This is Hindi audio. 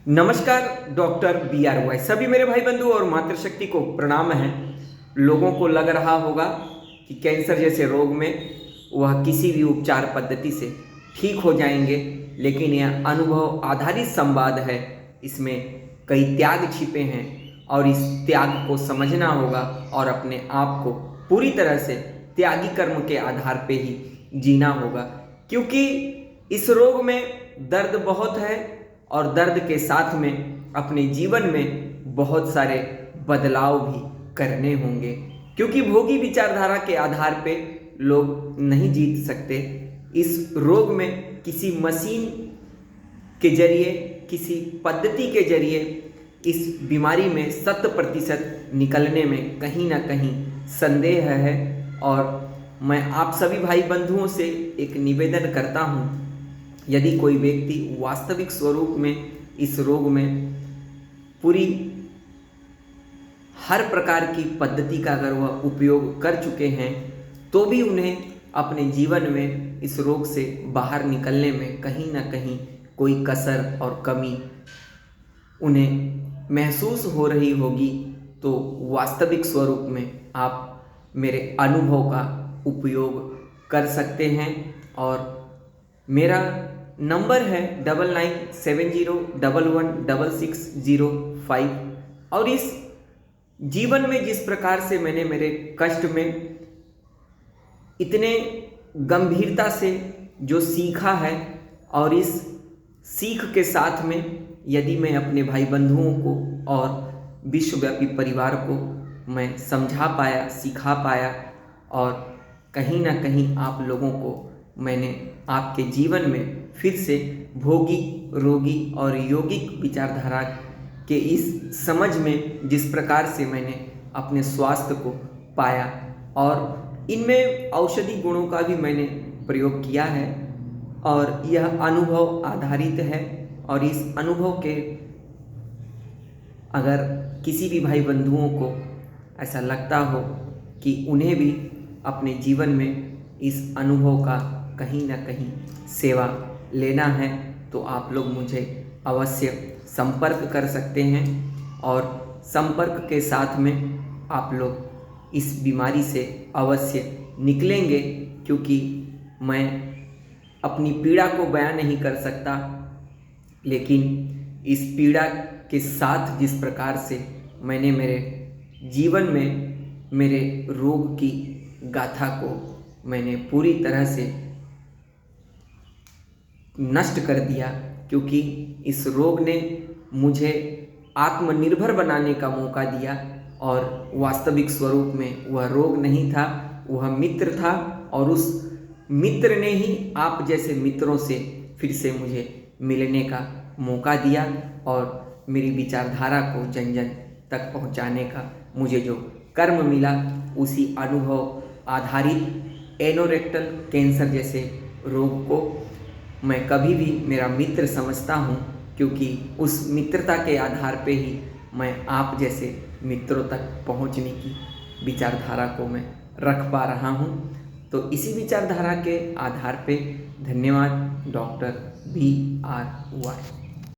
नमस्कार। डॉक्टर BRY सभी मेरे भाई बंधु और मातृशक्ति को प्रणाम है। लोगों को लग रहा होगा कि कैंसर जैसे रोग में वह किसी भी उपचार पद्धति से ठीक हो जाएंगे, लेकिन यह अनुभव आधारित संवाद है। इसमें कई त्याग छिपे हैं और इस त्याग को समझना होगा और अपने आप को पूरी तरह से त्यागी कर्म के आधार पे ही जीना होगा, क्योंकि इस रोग में दर्द बहुत है और दर्द के साथ में अपने जीवन में बहुत सारे बदलाव भी करने होंगे, क्योंकि भोगी विचारधारा के आधार पे लोग नहीं जीत सकते। इस रोग में किसी मशीन के जरिए, किसी पद्धति के जरिए इस बीमारी में 100% निकलने में कहीं ना कहीं संदेह है। और मैं आप सभी भाई बंधुओं से एक निवेदन करता हूँ, यदि कोई व्यक्ति वास्तविक स्वरूप में इस रोग में पूरी हर प्रकार की पद्धति का अगर वह उपयोग कर चुके हैं, तो भी उन्हें अपने जीवन में इस रोग से बाहर निकलने में कहीं ना कहीं कोई कसर और कमी उन्हें महसूस हो रही होगी, तो वास्तविक स्वरूप में आप मेरे अनुभव का उपयोग कर सकते हैं। और मेरा नंबर है 9970116605। और इस जीवन में जिस प्रकार से मैंने मेरे कष्ट में इतने गंभीरता से जो सीखा है, और इस सीख के साथ में यदि मैं अपने भाई बंधुओं को और विश्वव्यापी परिवार को मैं समझा पाया, सिखा पाया, और कहीं ना कहीं आप लोगों को मैंने आपके जीवन में फिर से भोगी, रोगी और यौगिक विचारधारा के इस समझ में जिस प्रकार से मैंने अपने स्वास्थ्य को पाया, और इनमें औषधि गुणों का भी मैंने प्रयोग किया है, और यह अनुभव आधारित है। और इस अनुभव के अगर किसी भी भाई बंधुओं को ऐसा लगता हो कि उन्हें भी अपने जीवन में इस अनुभव का कहीं ना कहीं सेवा लेना है, तो आप लोग मुझे अवश्य संपर्क कर सकते हैं। और संपर्क के साथ में आप लोग इस बीमारी से अवश्य निकलेंगे, क्योंकि मैं अपनी पीड़ा को बयान नहीं कर सकता, लेकिन इस पीड़ा के साथ जिस प्रकार से मैंने मेरे जीवन में मेरे रोग की गाथा को मैंने पूरी तरह से नष्ट कर दिया, क्योंकि इस रोग ने मुझे आत्मनिर्भर बनाने का मौका दिया। और वास्तविक स्वरूप में वह रोग नहीं था, वह मित्र था, और उस मित्र ने ही आप जैसे मित्रों से फिर से मुझे मिलने का मौका दिया, और मेरी विचारधारा को जन जन तक पहुंचाने का मुझे जो कर्म मिला, उसी अनुभव आधारित एनोरेक्टल कैंसर जैसे रोग को मैं कभी भी मेरा मित्र समझता हूँ, क्योंकि उस मित्रता के आधार पे ही मैं आप जैसे मित्रों तक पहुँचने की विचारधारा को मैं रख पा रहा हूँ। तो इसी विचारधारा के आधार पे धन्यवाद, डॉक्टर BRY।